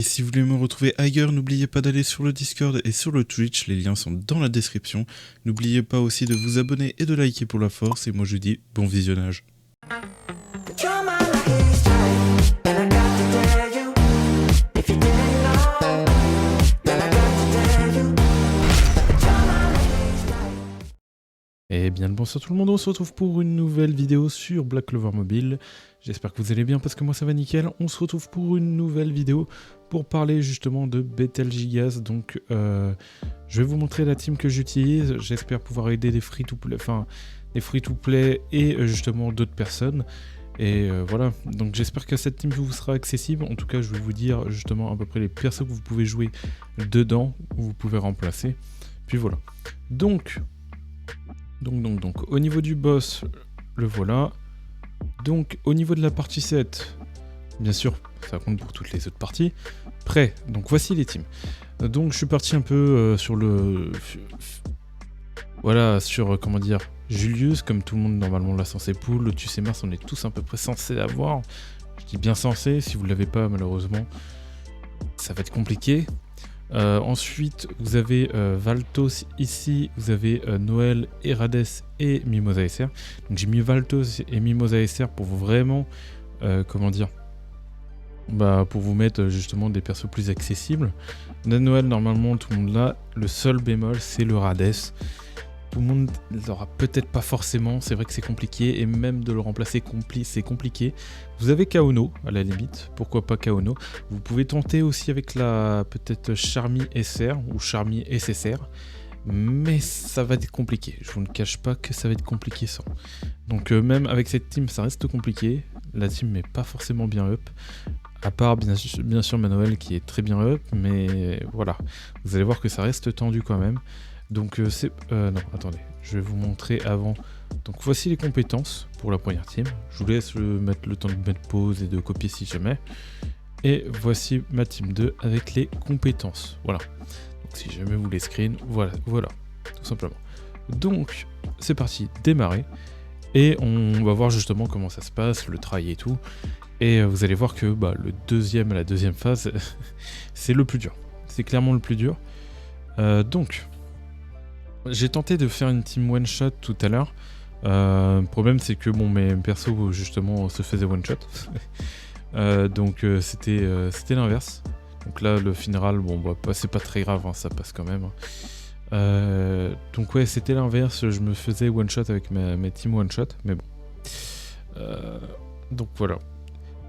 Et si vous voulez me retrouver ailleurs, n'oubliez pas d'aller sur le Discord et sur le Twitch, les liens sont dans la description. N'oubliez pas aussi de vous abonner et de liker pour la force, et moi je vous dis bon visionnage. Eh bien le bonsoir tout le monde, on se retrouve pour une nouvelle vidéo sur Black Clover Mobile. J'espère que vous allez bien parce que moi ça va nickel. On se retrouve pour une nouvelle vidéo pour parler justement de Betelgeuse. Donc je vais vous montrer la team que j'utilise. J'espère pouvoir aider des free-to-play, et justement d'autres personnes. Et voilà, donc j'espère que cette team vous sera accessible. En tout cas je vais vous dire justement à peu près les persos que vous pouvez jouer dedans, ou vous pouvez remplacer. Puis voilà. Donc, au niveau du boss, le voilà. Donc, au niveau de la partie 7, bien sûr, ça compte pour toutes les autres parties. Prêt, donc voici les teams. Donc, je suis parti un peu sur le... Voilà, sur, comment dire, Julius, comme tout le monde normalement l'a censé pool. Lotus et Mars, on est tous à peu près censés l'avoir. Je dis bien censé, si vous ne l'avez pas, malheureusement, ça va être compliqué. Ensuite, vous avez Valtos ici, vous avez Noël, Herades et Mimosa SR. Donc j'ai mis Valtos et Mimosa SR pour vraiment, comment dire, pour vous mettre justement des persos plus accessibles. Noël, normalement, tout le monde l'a. Le seul bémol, c'est le Hades. Tout le monde l'aura peut-être pas forcément, c'est vrai que c'est compliqué, et même de le remplacer c'est compliqué. Vous avez Kaono, à la limite, pourquoi pas Kaono. Vous pouvez tenter aussi avec la peut-être Charmy SR, ou Charmy SSR, mais ça va être compliqué, je vous ne cache pas que ça va être compliqué sans. Donc même avec cette team, ça reste compliqué, la team n'est pas forcément bien up, à part bien sûr Manuel qui est très bien up, mais voilà, vous allez voir que ça reste tendu quand même. Donc c'est... non, attendez, je vais vous montrer avant. Donc voici les compétences pour la première team. Je vous laisse mettre le temps de mettre pause et de copier si jamais. Et voici ma team 2 avec les compétences. Voilà. Donc si jamais vous voulez screen, voilà, tout simplement. Donc c'est parti, démarrer. Et on va voir justement comment ça se passe, le travail et tout. Et vous allez voir que la deuxième phase, c'est le plus dur. C'est clairement le plus dur. Donc... j'ai tenté de faire une team one shot tout à l'heure. Le problème c'est que mes persos justement se faisaient one shot. Donc c'était l'inverse. Donc là le final, c'est pas très grave, hein, ça passe quand même. Donc ouais, c'était l'inverse, je me faisais one shot avec mes team one shot, mais bon. Donc voilà.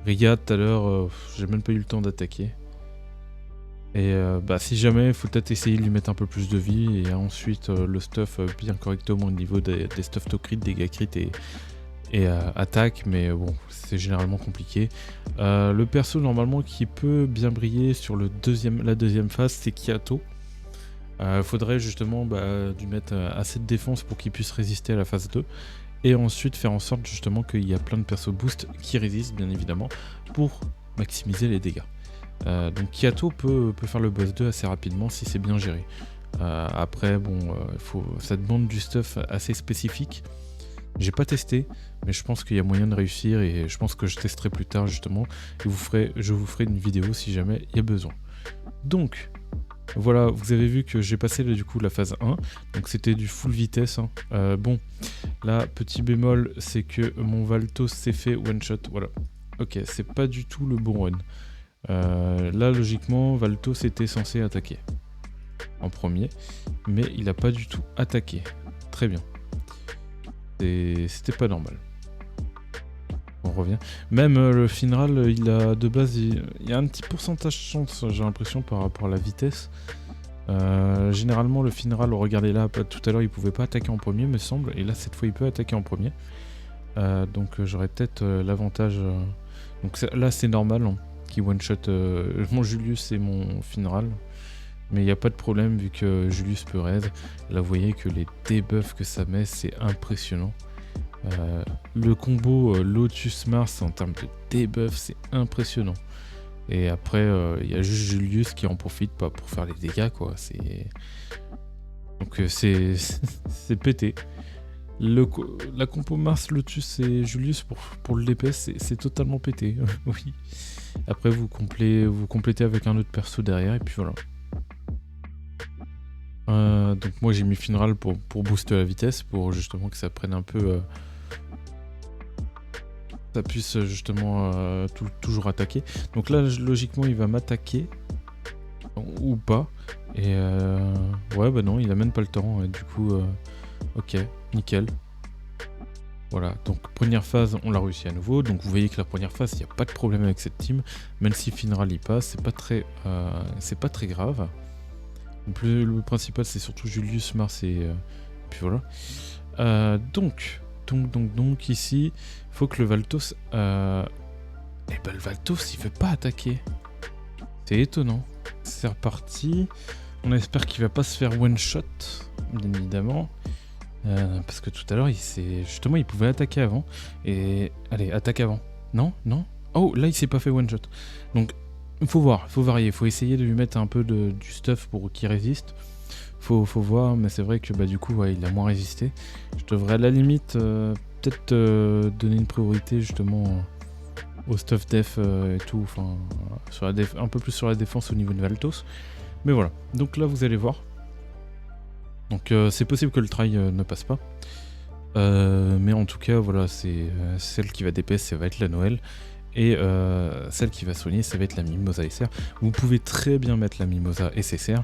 Riga tout à l'heure, j'ai même pas eu le temps d'attaquer. Et si jamais, il faut peut-être essayer de lui mettre un peu plus de vie, et ensuite le stuff bien correctement au niveau des stuff to crit, dégâts crit et attaque, mais bon, c'est généralement compliqué. Le perso normalement qui peut bien briller sur la deuxième phase, c'est Kiato. Faudrait justement lui mettre assez de défense pour qu'il puisse résister à la phase 2, et ensuite faire en sorte justement qu'il y a plein de persos boost qui résistent bien évidemment pour maximiser les dégâts. Donc Kiato peut faire le boss 2 assez rapidement si c'est bien géré. Après ça demande du stuff assez spécifique. J'ai pas testé, mais je pense qu'il y a moyen de réussir, et je pense que je testerai plus tard justement, et je vous ferai une vidéo si jamais il y a besoin. Donc voilà, vous avez vu que j'ai passé du coup la phase 1, donc c'était du full vitesse, hein. Là petit bémol, c'est que mon Valtos s'est fait one shot, voilà. Ok, c'est pas du tout le bon run. Là logiquement Valtos était censé attaquer en premier, mais il n'a pas du tout attaqué. Très bien, c'était pas normal. On revient. Même le final, il a de base, il y a un petit pourcentage de chance, j'ai l'impression, par rapport à la vitesse. Généralement le final, regardez là, tout à l'heure il pouvait pas attaquer en premier me semble, et là cette fois il peut attaquer en premier. Donc j'aurais peut-être l'avantage. Donc là c'est normal, hein, qui one-shot mon Julius et mon Finral. Mais il n'y a pas de problème vu que Julius peut raise. Là vous voyez que les debuffs que ça met, c'est impressionnant. Le combo Lotus Mars en termes de debuff, c'est impressionnant. Et après il y a juste Julius qui en profite pas pour faire les dégâts, quoi. Donc c'est pété. La compo Mars, Lotus et Julius pour le DPS, c'est totalement pété. Oui. Après, vous complétez avec un autre perso derrière, et puis voilà. Donc moi j'ai mis Finral pour booster la vitesse, pour justement que ça prenne un peu... ça puisse justement toujours attaquer. Donc là, logiquement, il va m'attaquer, ou pas. Et ouais, bah non, il a même pas le temps, et du coup, ok, nickel. Voilà, donc première phase, on l'a réussi à nouveau. Donc vous voyez que la première phase, il n'y a pas de problème avec cette team. Même si Finral y passe, c'est pas très grave. Donc, le principal, c'est surtout Julius, Mars et puis voilà. Donc ici, il faut que le Valtos... eh ben le Valtos, il veut pas attaquer. C'est étonnant. C'est reparti. On espère qu'il va pas se faire one-shot, bien évidemment. Parce que tout à l'heure, justement, il pouvait attaquer avant. Et allez, attaque avant. Non. Oh, là, il s'est pas fait one shot. Donc, il faut voir, il faut varier. Il faut essayer de lui mettre un peu du stuff pour qu'il résiste. Faut voir, mais c'est vrai que bah, du coup, ouais, il a moins résisté. Je devrais à la limite peut-être donner une priorité justement au stuff def et tout. Enfin, un peu plus sur la défense au niveau de Valtos. Mais voilà. Donc là, vous allez voir. Donc c'est possible que le try ne passe pas. Mais en tout cas, voilà, c'est celle qui va DPS, ça va être la Noël. Et celle qui va soigner, ça va être la Mimosa SR. Vous pouvez très bien mettre la Mimosa SSR.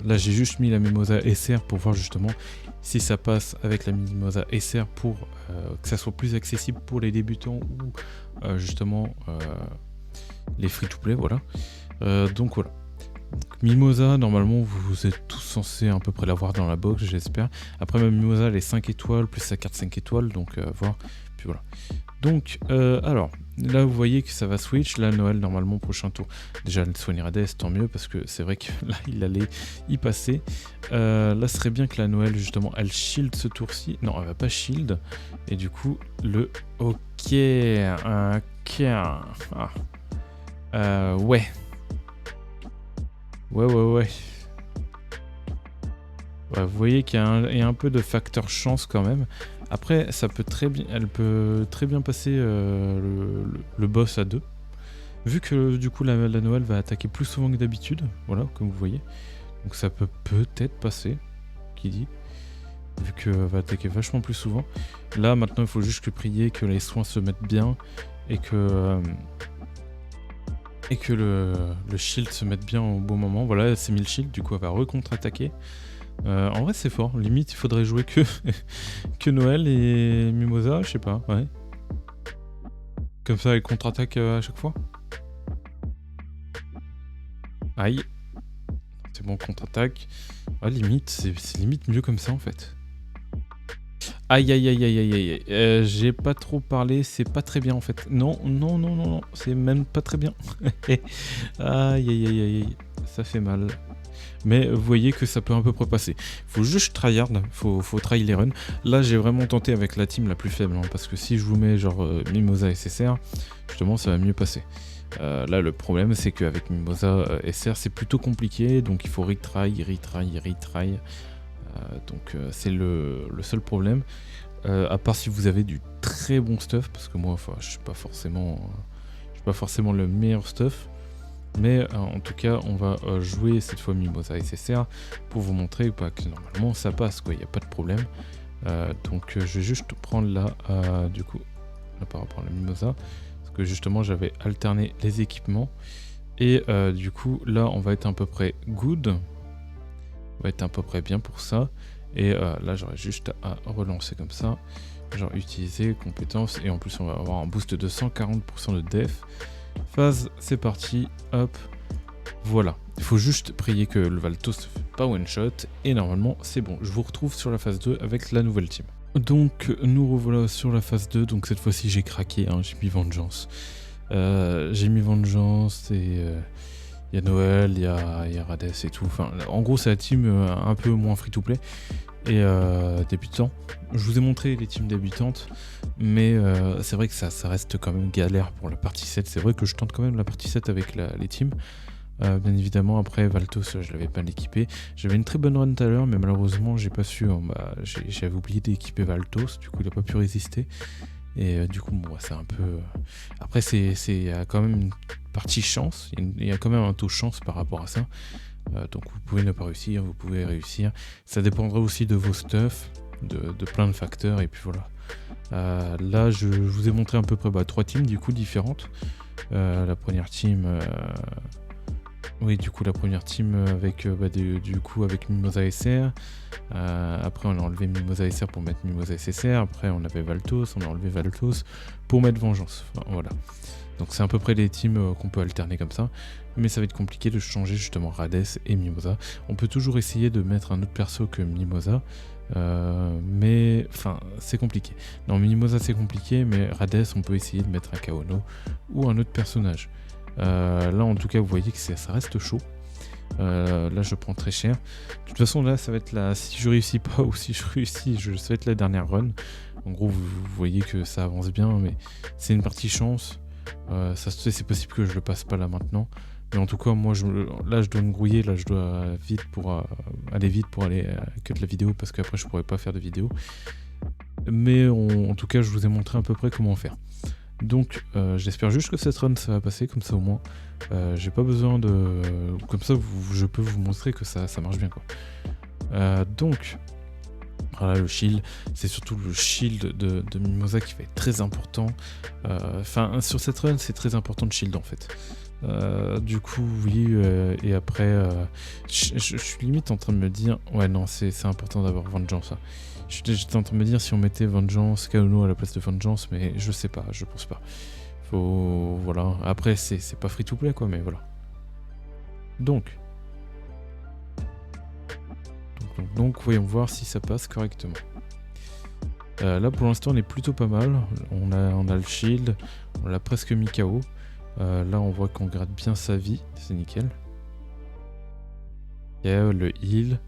Là, j'ai juste mis la Mimosa SR pour voir justement si ça passe avec la Mimosa SR pour que ça soit plus accessible pour les débutants ou justement les free-to-play, voilà. Donc voilà. Mimosa, normalement, vous êtes tous censés à peu près l'avoir dans la box, j'espère. Après, ma Mimosa, elle est 5 étoiles, plus sa carte 5 étoiles, donc voir. Puis voilà. Donc, alors, là, vous voyez que ça va switch. Là, Noël, normalement, prochain tour. Déjà, elle soignera Death, tant mieux, parce que c'est vrai que là, il allait y passer. Là, ce serait bien que la Noël, justement, elle shield ce tour-ci. Non, elle va pas shield. Et du coup, le... Ok. Ouais. Ouais. Vous voyez qu'il y a un peu de facteur chance quand même. Après, elle peut très bien passer le boss à 2. Vu que du coup la Noël va attaquer plus souvent que d'habitude, voilà, comme vous voyez. Donc ça peut peut-être passer, qui dit. Vu qu'elle va attaquer vachement plus souvent. Là maintenant il faut juste que prier que les soins se mettent bien et que le shield se mette bien au bon moment. Voilà, elle s'est mis le shield, du coup elle va re-contre-attaquer. En vrai c'est fort, limite il faudrait jouer que Noël et Mimosa, je sais pas, ouais. Comme ça elle contre-attaque à chaque fois. Aïe. C'est bon, contre-attaque. Ah, limite, c'est limite mieux comme ça en fait. Aïe. J'ai pas trop parlé, c'est pas très bien en fait. Non, c'est même pas très bien. Aïe. Ça fait mal. Mais vous voyez que ça peut à peu près passer. Faut juste tryhard, faut try les runs. Là j'ai vraiment tenté avec la team la plus faible, hein, parce que si je vous mets genre Mimosa SSR, justement ça va mieux passer. Là le problème c'est qu'avec Mimosa SR c'est plutôt compliqué, donc il faut retry. Donc c'est le seul problème. À part si vous avez du très bon stuff, parce que moi je suis pas forcément le meilleur stuff. Mais en tout cas, on va jouer cette fois Mimosa SSR pour vous montrer que normalement ça passe, quoi, il n'y a pas de problème. Donc je vais juste prendre là, du coup, là, par rapport à la Mimosa, parce que justement j'avais alterné les équipements. Et du coup, là on va être à peu près good. On va être à peu près bien pour ça. Et là j'aurais juste à relancer comme ça. Genre utiliser compétences. Et en plus on va avoir un boost de 140% de def. Phase, c'est parti, hop, voilà. Il faut juste prier que le Valtos ne fait pas one shot et normalement c'est bon. Je vous retrouve sur la phase 2 avec la nouvelle team. Donc nous revoilà sur la phase 2, donc cette fois-ci j'ai craqué, hein, j'ai mis Vengeance. J'ai mis Vengeance et il y a Noël, il y a Rades et tout. Enfin, en gros c'est la team un peu moins free-to-play et débutant. Je vous ai montré les teams débutantes, mais c'est vrai que ça reste quand même galère pour la partie 7. C'est vrai que je tente quand même la partie 7 avec les teams. Bien évidemment, après Valtos, je l'avais pas équipé. J'avais une très bonne run tout à l'heure, mais malheureusement, j'ai pas su. J'avais oublié d'équiper Valtos, du coup, il a pas pu résister. Et du coup, bon, c'est un peu. Après, il y a quand même une partie chance. Il y a quand même un taux chance par rapport à ça. Donc, vous pouvez ne pas réussir, vous pouvez réussir. Ça dépendra aussi de vos stuff, de plein de facteurs. Et puis voilà. Là, je vous ai montré à peu près 3 teams du coup différentes. La première team. Oui, du coup, la première team avec du coup avec Mimosa SR. Après, on a enlevé Mimosa SR pour mettre Mimosa SSR. Après, on avait Valtos, on a enlevé Valtos pour mettre Vengeance. Enfin, voilà. Donc, c'est à peu près les teams qu'on peut alterner comme ça. Mais ça va être compliqué de changer justement Rades et Mimosa. On peut toujours essayer de mettre un autre perso que Mimosa. Mais enfin, c'est compliqué. Non, Mimosa c'est compliqué, mais Rades, on peut essayer de mettre un Kaono ou un autre personnage. Là en tout cas vous voyez que ça reste chaud. Là je prends très cher. De toute façon là ça va être si je réussis pas ou si je réussis, ça va être la dernière run. En gros vous voyez que ça avance bien, mais c'est une partie chance. C'est possible que je le passe pas là maintenant. Mais en tout cas moi là je dois me grouiller, là je dois aller vite pour aller cut la vidéo parce qu'après je pourrais pas faire de vidéo. Mais en tout cas je vous ai montré à peu près comment faire. Donc j'espère juste que cette run ça va passer, comme ça au moins j'ai pas besoin de... Comme ça je peux vous montrer que ça marche bien quoi. Donc voilà, le shield, c'est surtout le shield de Mimosa qui va être très important. Enfin sur cette run c'est très important de shield en fait. Du coup oui, et après je suis limite en train de me dire ouais non c'est important d'avoir Vengeance hein. J'étais en train de me dire si on mettait Vengeance, Kaono à la place de Vengeance, mais je sais pas, je pense pas. Voilà. Après, c'est pas free to play quoi, mais voilà. Donc, voyons voir si ça passe correctement. Là, pour l'instant, on est plutôt pas mal. On a le shield, on l'a presque mis KO. Là, on voit qu'on gratte bien sa vie, c'est nickel. Il y a le heal.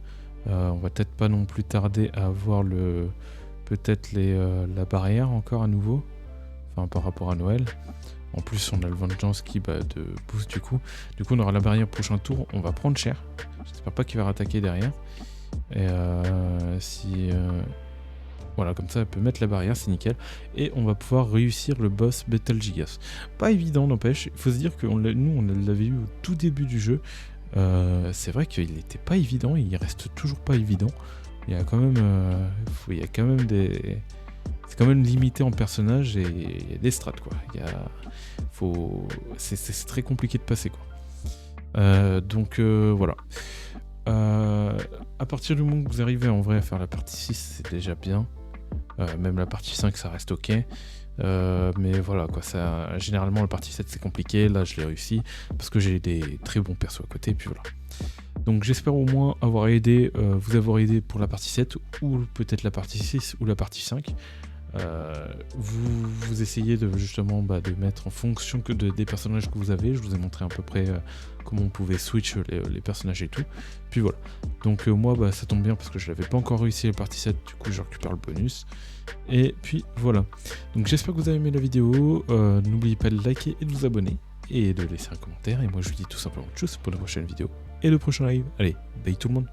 On va peut-être pas non plus tarder à avoir peut-être la barrière encore à nouveau, enfin par rapport à Noël. En plus on a le Vengeance qui de boost du coup on aura la barrière prochain tour, on va prendre cher. J'espère pas qu'il va rattaquer derrière. Et voilà, comme ça elle peut mettre la barrière, c'est nickel. Et on va pouvoir réussir le boss Betelgeuse. Pas évident n'empêche, il faut se dire que on l'avait eu au tout début du jeu. C'est vrai qu'il n'était pas évident, il reste toujours pas évident. Il y a quand même, c'est quand même limité en personnages et il y a des strats quoi. C'est très compliqué de passer quoi. Donc voilà. À partir du moment que vous arrivez en vrai à faire la partie 6, c'est déjà bien. Même la partie 5 ça reste ok. Mais voilà quoi, généralement la partie 7 c'est compliqué, là je l'ai réussi parce que j'ai des très bons persos à côté, puis voilà. Donc j'espère au moins vous avoir aidé pour la partie 7 ou peut-être la partie 6 ou la partie 5. Vous essayez justement de mettre en fonction des personnages que vous avez. Je vous ai montré à peu près comment on pouvait switch les personnages et tout. Puis voilà. Donc moi ça tombe bien parce que je n'avais pas encore réussi la partie 7, du coup je récupère le bonus. Et puis voilà. Donc j'espère que vous avez aimé la vidéo. N'oubliez pas de liker et de vous abonner. Et de laisser un commentaire. Et moi je vous dis tout simplement tchuss pour la prochaine vidéo et le prochain live. Allez, bye tout le monde.